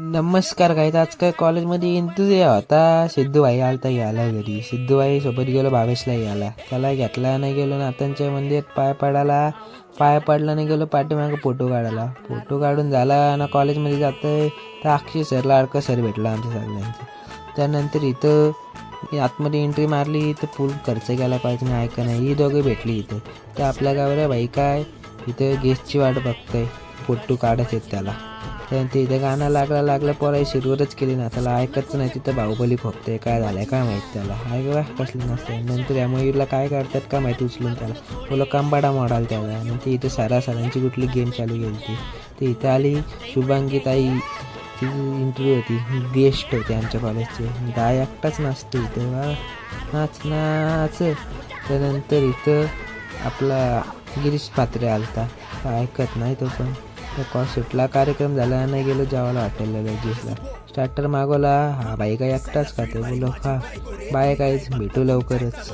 नमस्कार काय आज काय कॉलेजमध्ये इंटरव्ह्यू होता. सिद्धू भाई आलता घ्यायला घरी. सिद्धू भाई सोबत गेलो भावेशला घ्यायला. त्याला घेतला नाही गेलो नातांच्या मंदिरात पाय पडला नाही गेलो पाठीमागं फोटो काढायला. फोटो काढून झाला ना कॉलेजमध्ये जातोय तर अक्षय सर लाडका सर भेटला आमच्या सगळ्यांचं. त्यानंतर इथं आतमध्ये एंट्री मारली इथं फुल खर्च केला पाहिजे नाही ऐका नाही ही दोघं भेटली इथं. तर आपल्या गावाला भाई काय इथं गेस्टची वाट बघतोय फोटो काढत आहेत त्याला. त्यानंतर इथं गाणं लागलं पोराई शिरवरच केली ना त्याला ऐकतच नाही. तिथं बाहुबली खोकतोय काय झालंय काय माहीत त्याला ऐकवा कसलं नसतं. नंतर या मयूरला काय करतात का माहिती उचलून त्याला बोला कंबाडा मोडाल त्याला. नंतर इथं सरांची कुठली गेम चालू गेली ती इथं आली शुभांगी ताई. ती इंटरव्ह्यू होती गेस्ट होते आमच्या कॉलेजचे. गाय एकटाच नाचतो इथं नाच. त्यानंतर इथं आपला गिरीश पात्रे आलता ऐकत नाही तो पण. सुटला कार्यक्रम झाला नाही गेलो जेवायला हॉटेलला लगेचला. स्टार्टर मागवला हा बाई काय एकटाच खाते बोलो खा बाय काहीच भेटू लवकरच.